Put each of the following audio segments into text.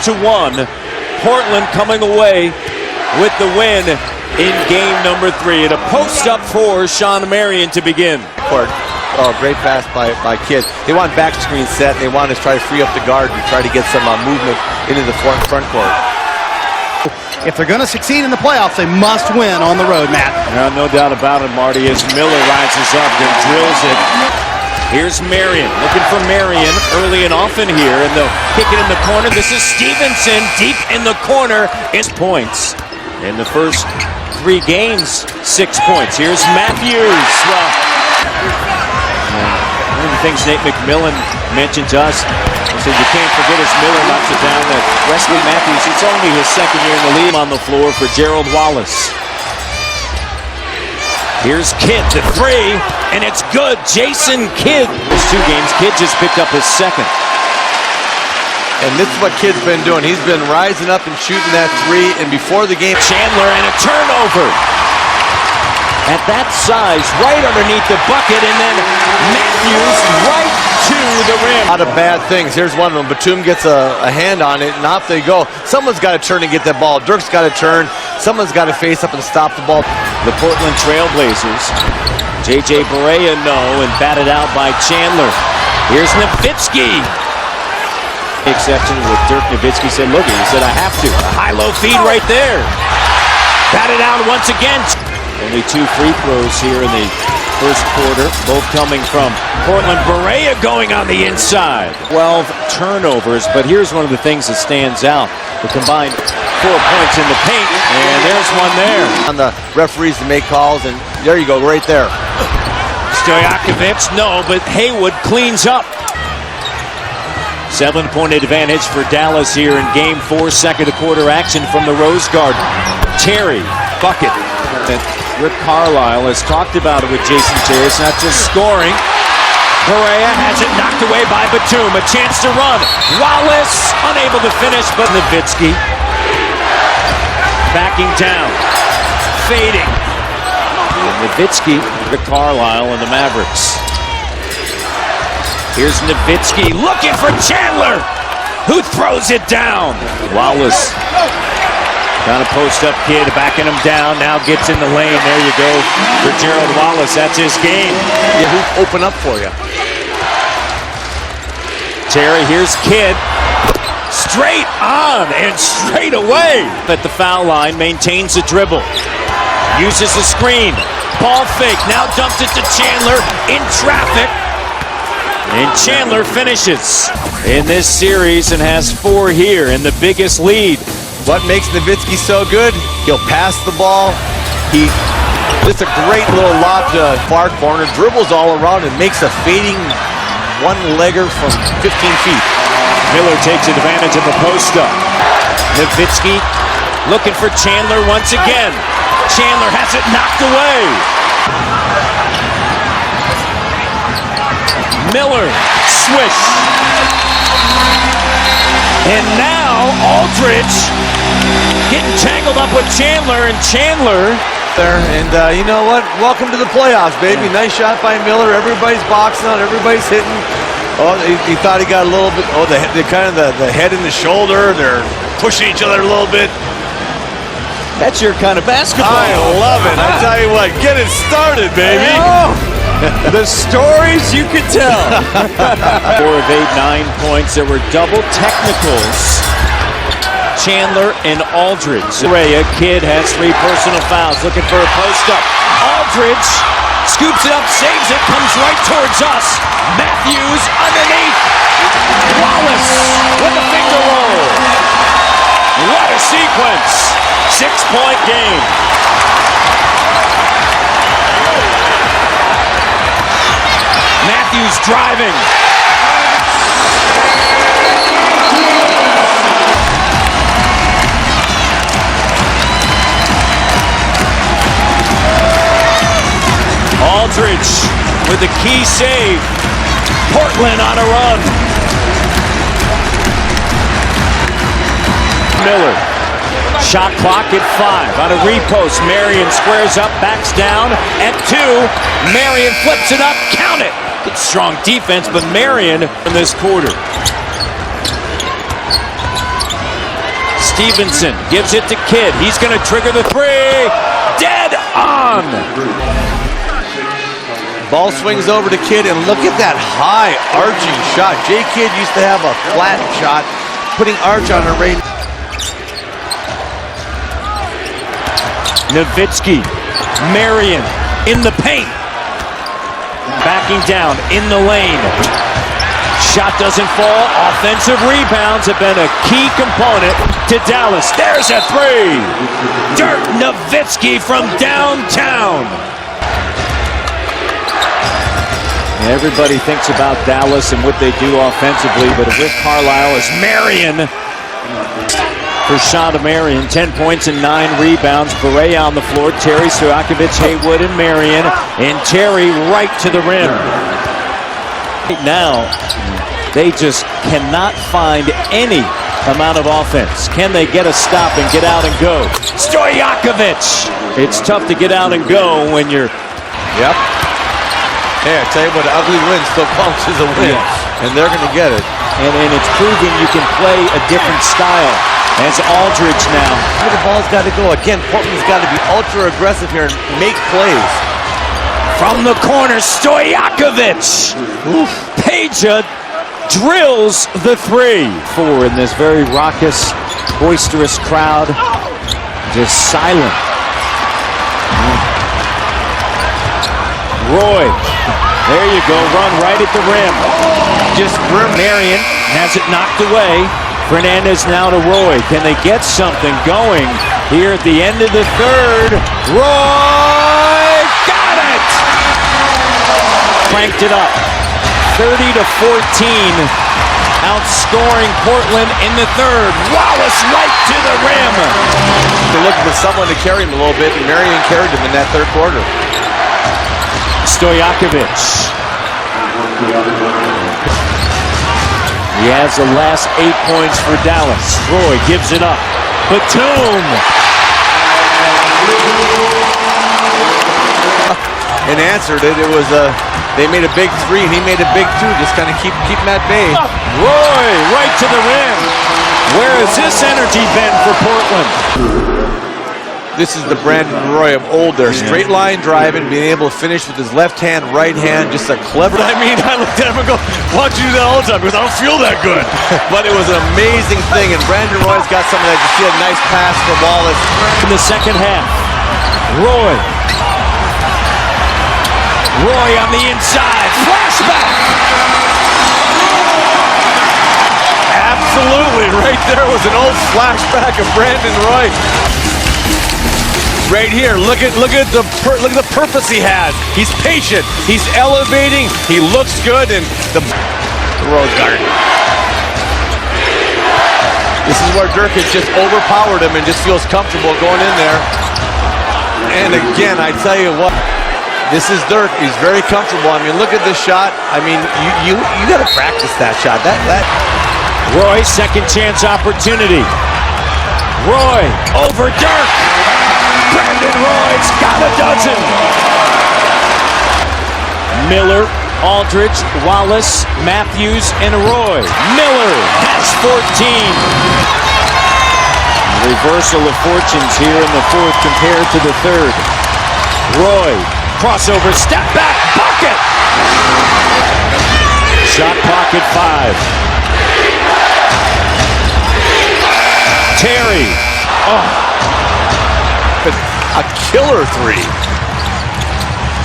6-1. Portland coming away with the win in game number 3. And a post up for Shawn Marion to begin. Oh, great pass by Kidd. They want back screen set. They want to try to free up the guard and try to get some movement into the front court. If they're going to succeed in the playoffs, they must win on the road, Matt. No doubt about it, Marty, as Miller rises up and drills it. Here's Marion, looking for Marion early and often here, and they'll kick it in the corner. This is Stevenson deep in the corner. It's points. In the first 3 games, 6 points. Here's Matthews. One of the things Nate McMillan mentioned to us, he said you can't forget as Miller knocks it down that Wesley Matthews, it's only his 2nd year in the league, on the floor for Gerald Wallace. Here's Kidd, the 3, and it's good. Jason Kidd. There's 2 games. Kidd just picked up his 2nd. And this is what Kidd's been doing. He's been rising up and shooting that 3, and before the game, Chandler and a turnover. At that size, right underneath the bucket, and then Matthews right to the rim. A lot of bad things. Here's one of them. Batum gets a hand on it, and off they go. Someone's got to turn and get that ball. Dirk's got to turn. Someone's got to face up and stop the ball. The Portland Trailblazers. J.J. Barea, and batted out by Chandler. Here's Nowitzki. Exception with Dirk Nowitzki said, look, he said, I have to. A high-low feed right there. Batted out once again. Only 2 free throws here in the first quarter, both coming from Portland. Barea going on the inside. 12 turnovers, but here's one of the things that stands out. The combined 4 points in the paint, and there's one there. On the referees to make calls, and there you go, right there. Stojakovic, no, but Haywood cleans up. 7-point advantage for Dallas here in game 4, second quarter action from the Rose Garden. Terry, bucket. And Rick Carlisle has talked about it with Jason Terry. It's not just scoring. Barea has it knocked away by Batum. A chance to run. Wallace unable to finish, but Nowitzki backing down. Fading. And Nowitzki, Rick Carlisle and the Mavericks. Here's Nowitzki looking for Chandler, who throws it down. Wallace trying to post up Kidd, backing him down, now gets in the lane. There you go for Gerald Wallace. That's his game. Yeah, who open up for you? Terry, here's Kidd. Straight on and straight away. At the foul line, maintains the dribble. Uses the screen. Ball fake, now dumps it to Chandler in traffic. And Chandler finishes in this series and has 4 here in the biggest lead. What makes Nowitzki so good? He'll pass the ball. Just a great little lob to far corner, dribbles all around and makes a fading one-legger from 15 feet. Miller takes advantage of the post-up. Nowitzki looking for Chandler once again. Chandler has it knocked away. Miller, swish. And now Aldridge getting tangled up with Chandler, and Chandler there. And you know what? Welcome to the playoffs, baby. Nice shot by Miller. Everybody's boxing out. Everybody's hitting. Oh, he thought he got a little bit. Oh, the kind of the head and the shoulder. They're pushing each other a little bit. That's your kind of basketball. I love it. I tell you what, get it started, baby. The stories you could tell. 4 of 8, 9 points. There were double technicals. Chandler and Aldridge. Barea, Kidd has 3 personal fouls. Looking for a post-up. Aldridge scoops it up, saves it, comes right towards us. Matthews underneath. Wallace with a finger roll. What a sequence. 6-point game. Matthews driving. Aldridge with a key save. Portland on a run. Miller. Shot clock at 5. On a repost, Marion squares up, backs down at 2. Marion flips it up, count it. Good strong defense, but Marion in this quarter. Stevenson gives it to Kidd. He's going to trigger the three. Dead on. Ball swings over to Kidd, and look at that high arching shot. Jay Kidd used to have a flat shot, putting arch on a range. Nowitzki, Marion in the paint. Backing down in the lane. Shot doesn't fall. Offensive rebounds have been a key component to Dallas. There's a three. Dirk Nowitzki from downtown. Everybody thinks about Dallas and what they do offensively, but with Carlisle is Marion. For shot of Marion, 10 points and 9 rebounds. Barea on the floor, Terry, Stojakovic, Haywood, and Marion. And Terry right to the rim. Right now, they just cannot find any amount of offense. Can they get a stop and get out and go? Stojakovic! It's tough to get out and go when you're... Yep. Hey, I tell you what, an ugly win still counts as a win. Yes. And they're going to get it. And it's proving you can play a different style. As Aldridge now. The ball's got to go. Again, Portland's got to be ultra aggressive here and make plays. From the corner, Stojakovic. Peja drills the three. Four in this very raucous, boisterous crowd. Just silent. Roy. There you go. Run right at the rim. Just Marion has it knocked away. Fernandez now to Roy. Can they get something going here at the end of the third? Roy got it! Cranked it up. 30-14. Outscoring Portland in the third. Wallace right to the rim. They're looking for someone to carry him a little bit, and Marion carried him in that third quarter. Stojakovic. He has the last 8 points for Dallas. Roy gives it up. Batum. And answered it. It was they made a big three and he made a big two. Just kind of keep him at bay. Roy right to the rim. Where has this energy been for Portland? This is the Brandon Roy of old there. Straight line driving, being able to finish with his left hand, right hand. Just a clever. I mean, I looked at him and go, why'd you do that all the time? Because I don't feel that good. But it was an amazing thing. And Brandon Roy's got some of that. You see a nice pass for Wallace. In the second half, Roy. Roy on the inside. Flashback. Absolutely. Right there was an old flashback of Brandon Roy. Right here, look at the purpose he has. He's patient. He's elevating. He looks good, and the Rose Garden. This is where Dirk has just overpowered him and just feels comfortable going in there. And again, I tell you what, this is Dirk. He's very comfortable. I mean, look at this shot. I mean, you got to practice that shot. That. Roy, second chance opportunity. Roy over Dirk. Brandon Roy's got a dozen. Miller, Aldridge, Wallace, Matthews, and Roy. Miller has 14. Reversal of fortunes here in the fourth compared to the third. Roy, crossover, step back, bucket. Shot clock at 5. Terry. A killer three.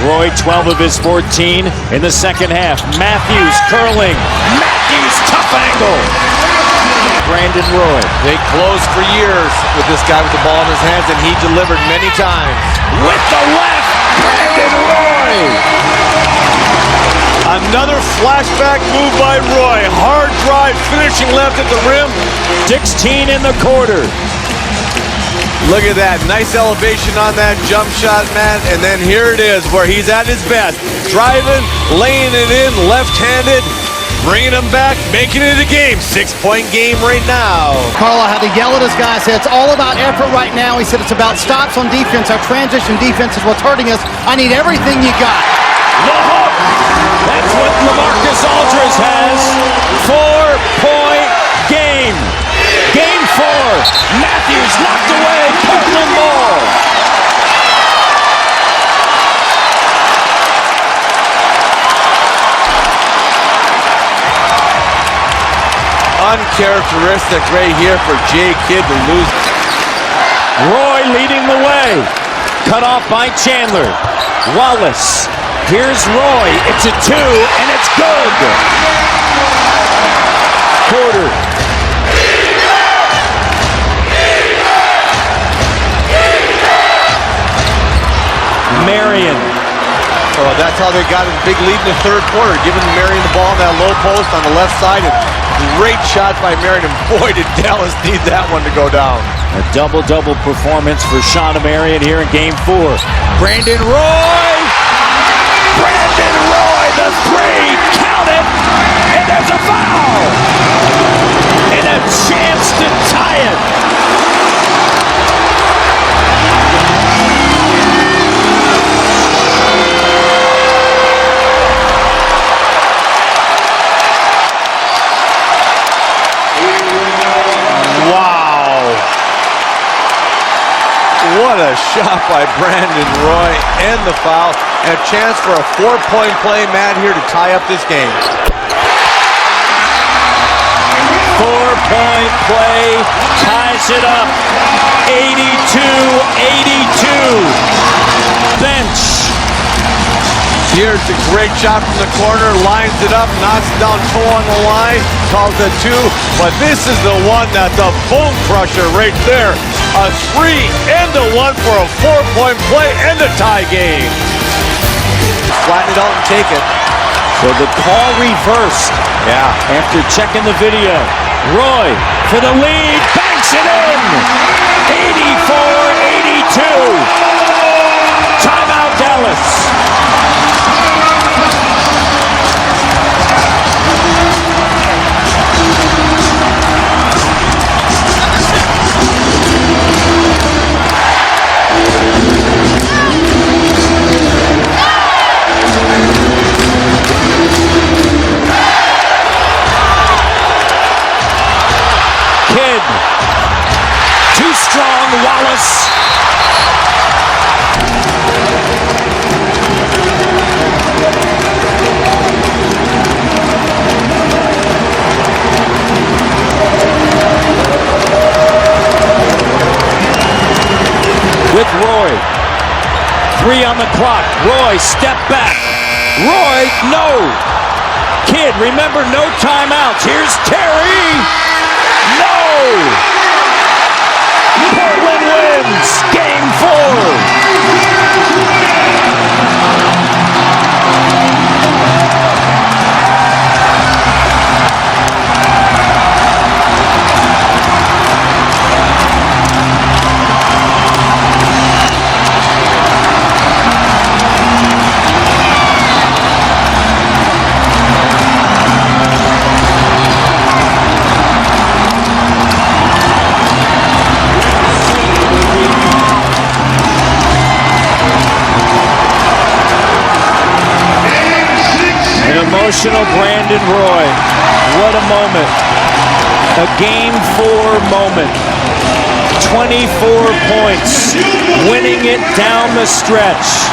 Roy, 12 of his 14 in the second half. Matthews curling. Matthews, tough angle. Brandon Roy. They closed for years with this guy with the ball in his hands, and he delivered many times. With the left, Brandon Roy. Another flashback move by Roy. Hard drive, finishing left at the rim. 16 in the quarter. Look at that. Nice elevation on that jump shot, Matt. And then here it is where he's at his best. Driving, laying it in, left-handed, bringing him back, making it a game. 6-point game right now. Carlisle had to yell at his guys, said it's all about effort right now. He said it's about stops on defense. Our transition defense is what's hurting us. I need everything you got. The hook. That's what LaMarcus Aldridge has. 4-point game. Game 4. Matthews knocked away. Portland ball. Uncharacteristic right here for Jay Kidd to lose. Roy leading the way. Cut off by Chandler. Wallace. Here's Roy. It's a 2, and it's good. Porter. Marion. Oh, that's how they got a big lead in the third quarter, giving Marion the ball on that low post on the left side. And great shot by Marion. And boy, did Dallas need that one to go down. A double-double performance for Shawn Marion here in Game 4. Brandon Roy! Brandon Roy, the 3, count it! And there's a foul! And a chance to tie it! What a shot by Brandon Roy, and the foul, and a chance for a 4-point play, Matt, here to tie up this game. 4-point play ties it up. 82-82. Bench. Here's a great shot from the corner, lines it up, knocks it down toe on the line, calls it 2, but this is the one that's a bone crusher right there. A 3 and a 1 for a 4-point play and a tie game. Flatten it out and take it. So the call reversed. Yeah. After checking the video. Roy for the lead, banks it in. 84-82. Timeout Dallas. Too strong, Wallace. With Roy. 3 on the clock. Roy, step back. Roy, no. Kidd, remember, no timeouts. Here's Terry. No! Portland wins Game 4. Emotional Brandon Roy. What a moment. A Game 4 moment. 24 points. Winning it down the stretch.